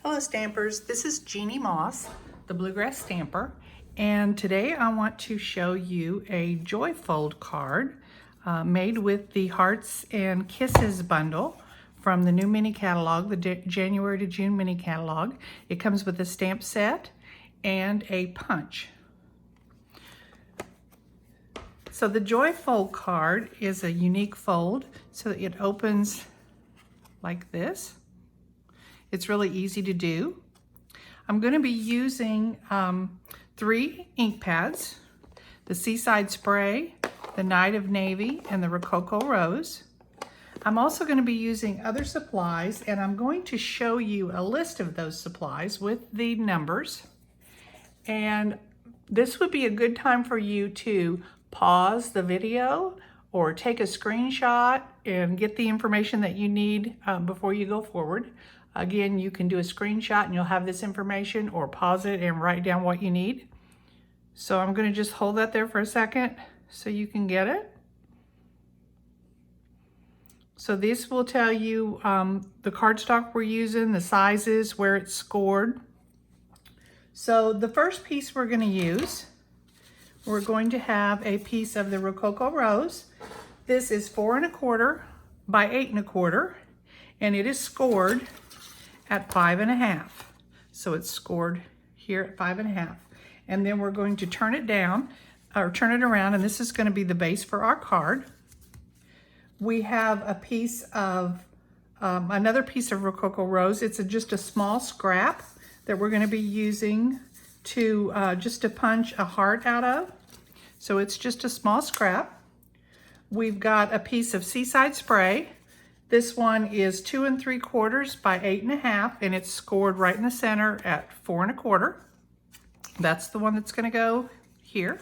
Hello Stampers, this is Jeannie Moss, the Bluegrass Stamper, and today I want to show you a Joy Fold card made with the Hearts and Kisses bundle from the new mini catalog, the January to June mini catalog. It comes with a stamp set and a punch. So the Joy Fold card is a unique fold, so it opens like this. It's really easy to do. I'm going to be using 3 ink pads, the Seaside Spray, the Night of Navy, and the Rococo Rose. I'm also going to be using other supplies, and I'm going to show you a list of those supplies with the numbers. And this would be a good time for you to pause the video or take a screenshot and get the information that you need before you go forward. Again, you can do a screenshot and you'll have this information, or pause it and write down what you need. So I'm going to just hold that there for a second so you can get it. So this will tell you the cardstock we're using, the sizes, where it's scored. So the first piece we're going to use, we're going to have a piece of the Rococo Rose. This is 4 1/4 by 8 1/4, and it is scored at 5 1/2. So it's scored here at 5 1/2. And then we're going to turn it down, or turn it around, and this is going to be the base for our card. We have a piece of, another piece of Rococo Rose. It's just a small scrap that we're going to be using to, just to punch a heart out of. So it's just a small scrap. We've got a piece of Seaside Spray. This one is 2 3/4 by 8 1/2, and it's scored right in the center at 4 1/4. That's the one that's going to go here.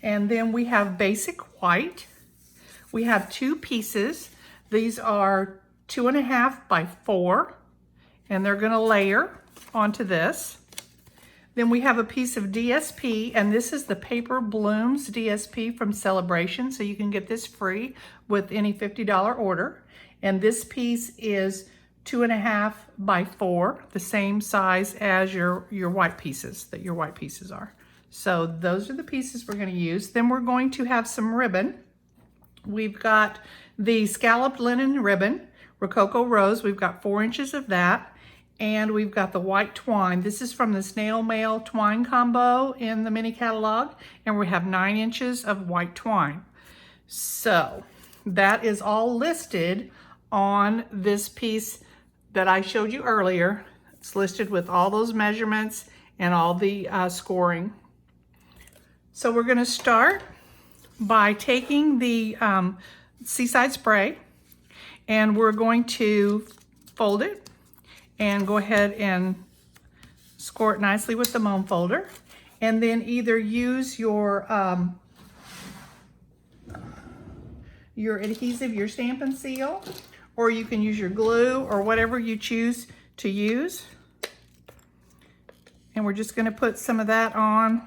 And then we have Basic White. We have 2 pieces. These are 2 1/2 by 4, and they're going to layer onto this. Then we have a piece of DSP, and this is the Paper Blooms DSP from Celebration, so you can get this free with any $50 order. And this piece is 2 1/2 by 4, the same size as your white pieces, that your white pieces are. So those are the pieces we're going to use. Then we're going to have some ribbon. We've got the scalloped linen ribbon, Rococo Rose. We've got 4 inches of that. And we've got the white twine. This is from the snail mail twine combo in the mini catalog. And we have 9 inches of white twine. So that is all listed on this piece that I showed you earlier. It's listed with all those measurements and all the scoring. So we're going to start by taking the Seaside Spray, and we're going to fold it and go ahead and score it nicely with the Moan folder, and then either use your adhesive, your Stampin' Seal, or you can use your glue or whatever you choose to use. And we're just going to put some of that on.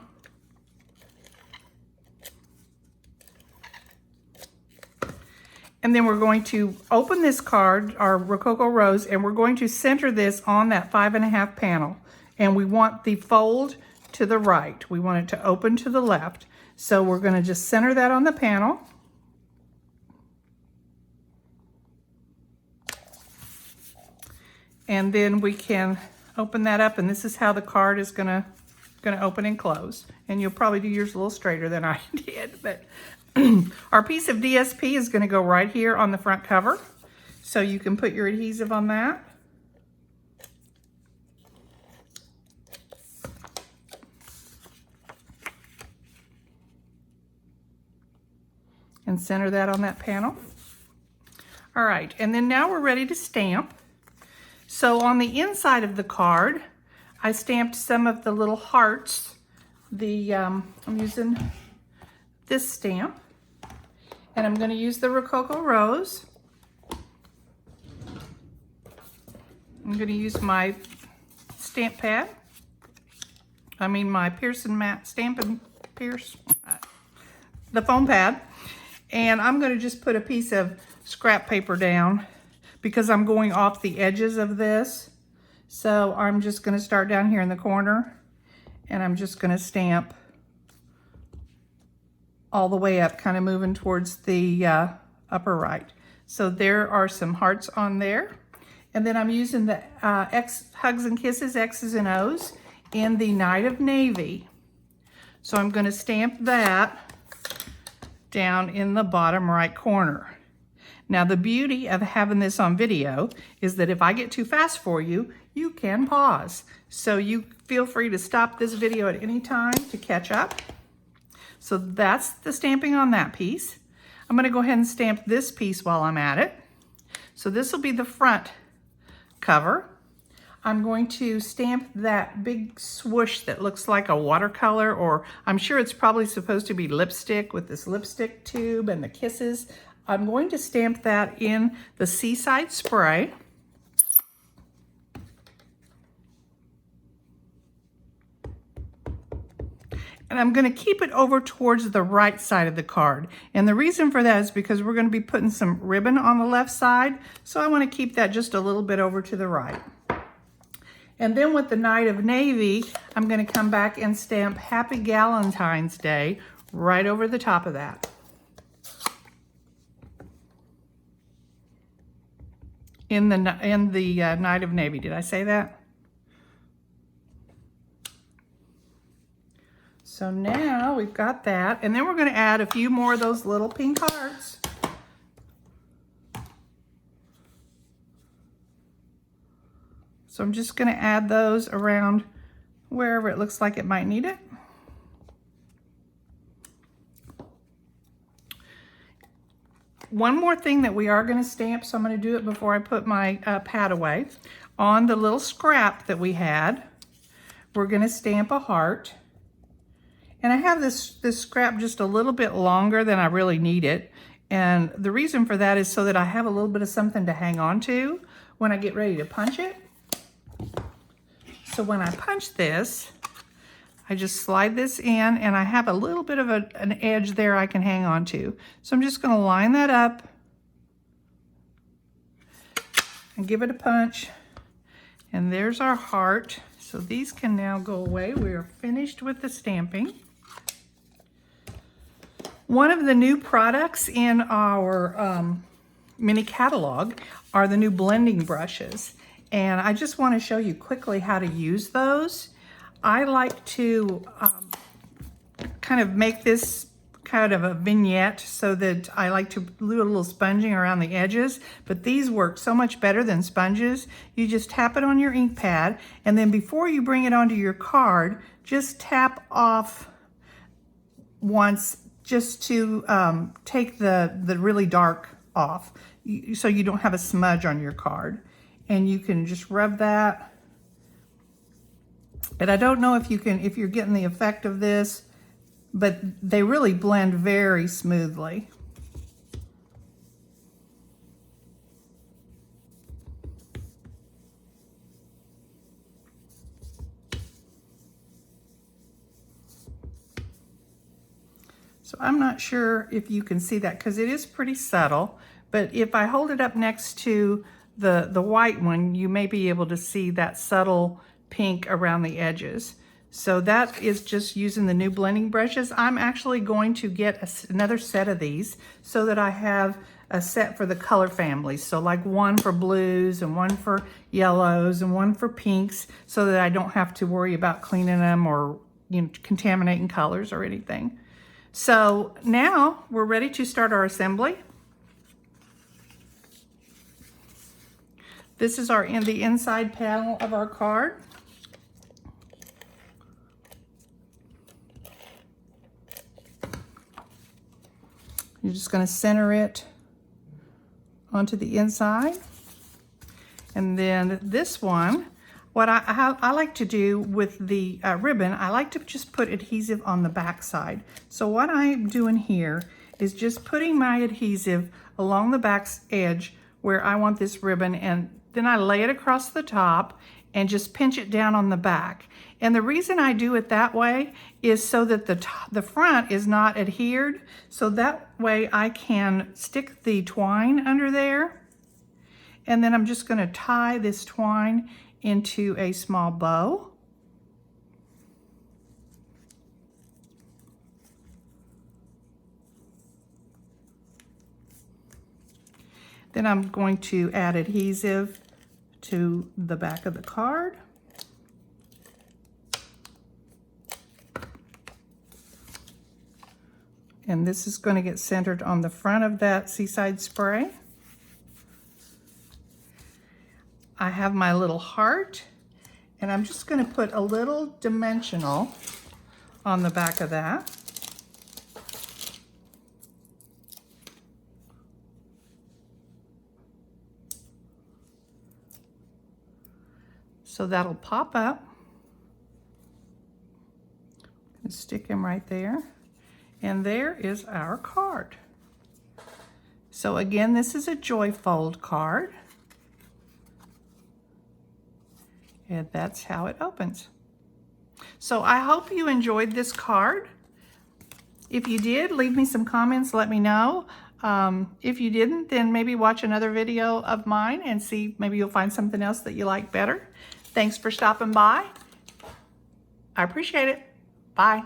And then we're going to open this card, our Rococo Rose, and we're going to center this on that 5 1/2 panel. And we want the fold to the right. We want it to open to the left. So we're going to just center that on the panel. And then we can open that up, and this is how the card is gonna open and close. And you'll probably do yours a little straighter than I did, but our piece of DSP is gonna go right here on the front cover. So you can put your adhesive on that. And center that on that panel. All right, and then now we're ready to stamp. So on the inside of the card, I stamped some of the little hearts. I'm using this stamp, and I'm going to use the Rococo Rose. I'm going to use my stamp pad. My Pearson Matte Stampin' Pierce, the foam pad. And I'm going to just put a piece of scrap paper down because I'm going off the edges of this. So I'm just going to start down here in the corner, and I'm just going to stamp all the way up, kind of moving towards the upper right. So there are some hearts on there. And then I'm using the Hugs and Kisses, X's and O's in the Night of Navy. So I'm going to stamp that down in the bottom right corner. Now the beauty of having this on video is that if I get too fast for you, you can pause. So you feel free to stop this video at any time to catch up. So that's the stamping on that piece. I'm going to go ahead and stamp this piece while I'm at it. So this will be the front cover. I'm going to stamp that big swoosh that looks like a watercolor, or I'm sure it's probably supposed to be lipstick with this lipstick tube and the kisses. I'm going to stamp that in the Seaside Spray. And I'm going to keep it over towards the right side of the card. And the reason for that is because we're going to be putting some ribbon on the left side. So I want to keep that just a little bit over to the right. And then with the Night of Navy, I'm going to come back and stamp Happy Galentine's Day right over the top of that. In the Night of Navy. Did I say that? So now we've got that, and then we're going to add a few more of those little pink hearts. So I'm just going to add those around wherever it looks like it might need it. One more thing that we are going to stamp, so I'm going to do it before I put my pad away. On the little scrap that we had, we're going to stamp a heart. And I have this scrap just a little bit longer than I really need it. And the reason for that is so that I have a little bit of something to hang on to when I get ready to punch it. So when I punch this, I just slide this in, and I have a little bit of an edge there I can hang on to. So I'm just going to line that up and give it a punch. And there's our heart. So these can now go away. We are finished with the stamping. One of the new products in our mini catalog are the new blending brushes. And I just want to show you quickly how to use those. I like to kind of make this kind of a vignette so that I like to do a little sponging around the edges, but these work so much better than sponges. You just tap it on your ink pad, and then before you bring it onto your card, just tap off once just to take the really dark off so you don't have a smudge on your card. And you can just rub that. And I don't know if you're getting the effect of this, but they really blend very smoothly. So I'm not sure if you can see that because it is pretty subtle, but if I hold it up next to the white one, you may be able to see that subtle pink around the edges. So that is just using the new blending brushes. I'm actually going to get another set of these so that I have a set for the color families. So like one for blues and one for yellows and one for pinks, so that I don't have to worry about cleaning them or contaminating colors or anything. So now we're ready to start our assembly. This is the inside panel of our card. You're just going to center it onto the inside. And then this one, what I like to do with the ribbon, I like to just put adhesive on the back side. So what I'm doing here is just putting my adhesive along the back edge where I want this ribbon, and then I lay it across the top and just pinch it down on the back. And the reason I do it that way is so that the front is not adhered, so that way I can stick the twine under there And then I'm just going to tie this twine into a small bow. Then I'm going to add adhesive to the back of the card. And this is going to get centered on the front of that Seaside Spray. I have my little heart, and I'm just going to put a little dimensional on the back of that. So that'll pop up and stick him right there. And there is our card. So again, this is a Joy Fold card. And that's how it opens. So I hope you enjoyed this card. If you did, leave me some comments, let me know. If you didn't, then maybe watch another video of mine and see, maybe you'll find something else that you like better. Thanks for stopping by. I appreciate it. Bye.